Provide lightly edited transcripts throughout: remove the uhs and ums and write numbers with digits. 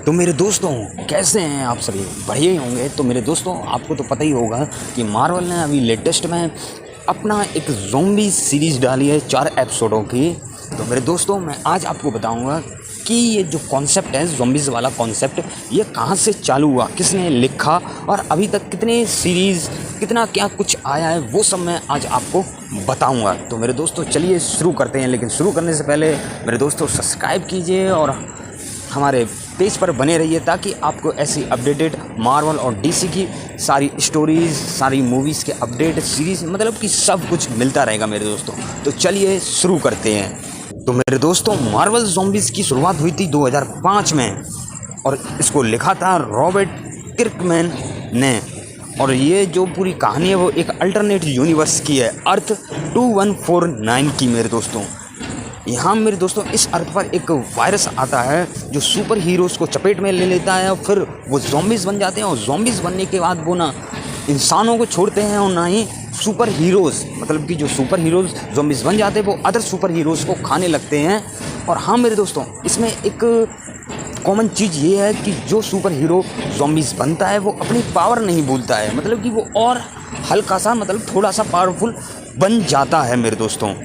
तो मेरे दोस्तों, कैसे हैं आप सभी? बढ़िया ही होंगे। तो मेरे दोस्तों, आपको तो पता ही होगा कि मार्वल ने अभी लेटेस्ट में अपना एक ज़ॉम्बी सीरीज़ डाली है 4 एपिसोडों की। तो मेरे दोस्तों, मैं आज आपको बताऊंगा कि ये जो कॉन्सेप्ट है ज़ॉम्बीज़ वाला कॉन्सेप्ट, ये कहाँ से चालू हुआ, किसने लिखा और अभी तक कितने सीरीज़, कितना क्या कुछ आया है, वो सब मैं आज आपको बताऊंगा। तो मेरे दोस्तों, चलिए शुरू करते हैं। लेकिन शुरू करने से पहले मेरे दोस्तों, सब्सक्राइब कीजिए और हमारे पेज पर बने रहिए ताकि आपको ऐसी अपडेटेड मार्वल और डीसी की सारी स्टोरीज़, सारी मूवीज़ के अपडेट, सीरीज़, मतलब कि सब कुछ मिलता रहेगा मेरे दोस्तों। तो चलिए शुरू करते हैं। तो मेरे दोस्तों, मार्वल ज़ॉम्बीज़ की शुरुआत हुई थी 2005 में और इसको लिखा था रॉबर्ट किर्कमैन ने। और ये जो पूरी कहानी है वो एक अल्टरनेट यूनिवर्स की है, अर्थ 2149 की मेरे दोस्तों। यहाँ मेरे दोस्तों, इस अर्थ पर एक वायरस आता है जो सुपर हीरोज़ को चपेट में ले लेता है और फिर वो ज़ॉम्बीज़ बन जाते हैं। और ज़ॉम्बीज़ बनने के बाद वो ना इंसानों को छोड़ते हैं और ना ही सुपर हीरोज़, मतलब कि जो सुपर हीरोज़ ज़ॉम्बीज़ बन जाते हैं वो अदर सुपर हीरोज़ को खाने लगते हैं। और हाँ मेरे दोस्तों, इसमें एक कॉमन चीज़ ये है कि जो सुपर हीरो ज़ॉम्बीज़ बनता है वो अपनी पावर नहीं भूलता है, मतलब कि वो और हल्का सा, मतलब थोड़ा सा पावरफुल बन जाता है मेरे दोस्तों।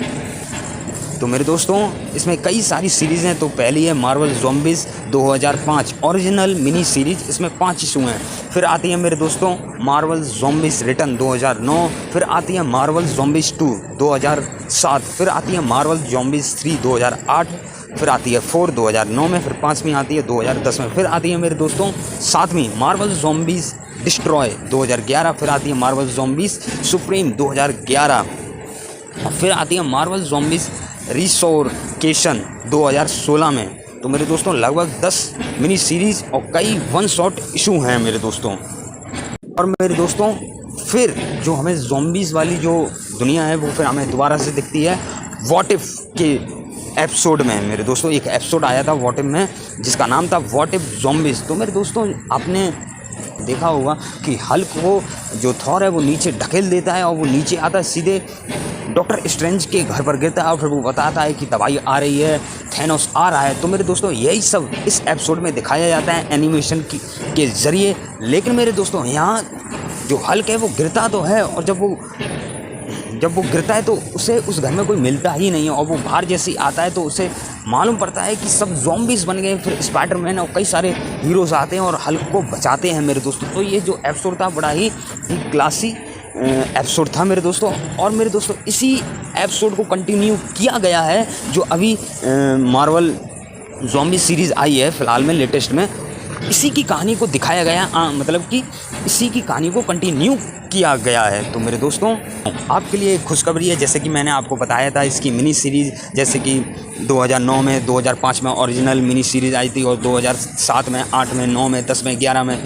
तो मेरे दोस्तों, इसमें कई सारी सीरीज़ हैं। तो पहली है Marvel zombies 2005 original mini series, इसमें 5 इशू हैं। फिर आती है मेरे दोस्तों मार्वल ज़ॉम्बीज़ रिटर्न 2009। फिर आती है मार्वल ज़ॉम्बीज़ 2 2007। फिर आती है मार्वल ज़ॉम्बीज़ 3 2008। फिर आती है 4 2009 में। फिर 5वीं आती है 2010 में। फिर आती है मेरे दोस्तों 7वीं मार्वल ज़ॉम्बीज़ डिस्ट्रॉय 2011। फिर आती है मार्वल ज़ॉम्बीज़ सुप्रीम 2011। और फिर आती है मार्वल ज़ॉम्बीज़ रिसोर्केशन 2016 में। तो मेरे दोस्तों, लगभग 10 मिनी सीरीज़ और कई वन शॉट इशू हैं मेरे दोस्तों। और मेरे दोस्तों, फिर जो हमें ज़ॉम्बीज़ वाली जो दुनिया है वो फिर हमें दोबारा से दिखती है व्हाट इफ़ के एपिसोड में मेरे दोस्तों। एक एपिसोड आया था व्हाट इफ़ में जिसका नाम था व्हाट इफ़ ज़ॉम्बीज़। तो मेरे दोस्तों, आपने देखा होगा कि हल्क को जो थॉर है वो नीचे ढकेल देता है और वो नीचे आता है, सीधे डॉक्टर स्ट्रेंज के घर पर गिरता है और फिर वो बताता है कि तबाही आ रही है, थैनोस आ रहा है। तो मेरे दोस्तों, यही सब इस एपिसोड में दिखाया जाता है एनिमेशन के ज़रिए। लेकिन मेरे दोस्तों, यहाँ जो हल्क है वो गिरता तो है और जब वो गिरता है तो उसे उस घर में कोई मिलता ही नहीं है। और वो बाहर जैसे ही आता है तो उसे मालूम पड़ता है कि सब ज़ॉम्बीज़ बन गए। फिर स्पाइडरमैन और कई सारे हीरोज़ आते हैं और हल्क को बचाते हैं मेरे दोस्तों। तो ये जो एपिसोड था बड़ा ही क्लासी एपिसोड था मेरे दोस्तों। और मेरे दोस्तों, इसी एपिसोड को कंटिन्यू किया गया है जो अभी मार्वल ज़ॉम्बी सीरीज़ आई है फ़िलहाल में लेटेस्ट में। इसी की कहानी को दिखाया गया, मतलब कि इसी की कहानी को कंटिन्यू किया गया है। तो मेरे दोस्तों, आपके लिए एक खुशखबरी है। जैसे कि मैंने आपको बताया था, इसकी मिनी सीरीज़ जैसे कि 2009 में, 2005 में ओरिजिनल मिनी सीरीज़ आई थी और 2007 में, 8 में, 9 में, 10 में, 11 में,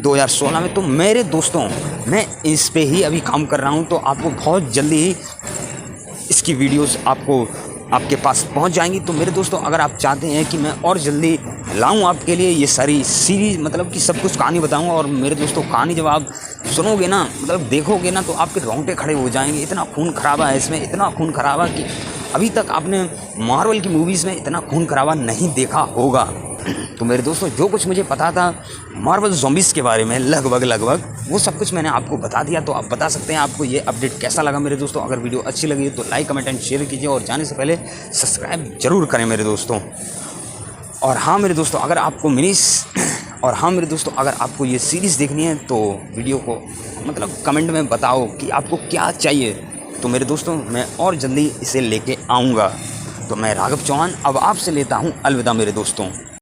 2016 में। तो मेरे दोस्तों, मैं इस पे ही अभी काम कर रहा हूँ। तो आपको बहुत जल्दी ही इसकी वीडियोस आपके पास पहुंच जाएंगी। तो मेरे दोस्तों, अगर आप चाहते हैं कि मैं और जल्दी लाऊं आपके लिए ये सारी सीरीज़, मतलब कि सब कुछ कहानी बताऊंगा, और मेरे दोस्तों कहानी जब आप सुनोगे ना, मतलब देखोगे ना, तो आपके रोंगटे खड़े हो जाएंगे। इतना खून खराबा है इसमें, इतना खून खराबा कि अभी तक आपने मार्वल की मूवीज़ में इतना खून खराबा नहीं देखा होगा। तो मेरे दोस्तों, जो कुछ मुझे पता था मार्वल ज़ॉम्बीज़ के बारे में लगभग वो सब कुछ मैंने आपको बता दिया। तो आप बता सकते हैं आपको ये अपडेट कैसा लगा मेरे दोस्तों। अगर वीडियो अच्छी लगी तो लाइक, कमेंट एंड शेयर कीजिए और जाने से पहले सब्सक्राइब जरूर करें मेरे दोस्तों। और हाँ मेरे दोस्तों, अगर आपको ये सीरीज़ देखनी है तो वीडियो को मतलब कमेंट में बताओ कि आपको क्या चाहिए। तो मेरे दोस्तों, मैं और जल्दी इसे लेके आऊँगा। तो मैं राघव चौहान अब आपसे लेता हूँ अलविदा मेरे दोस्तों।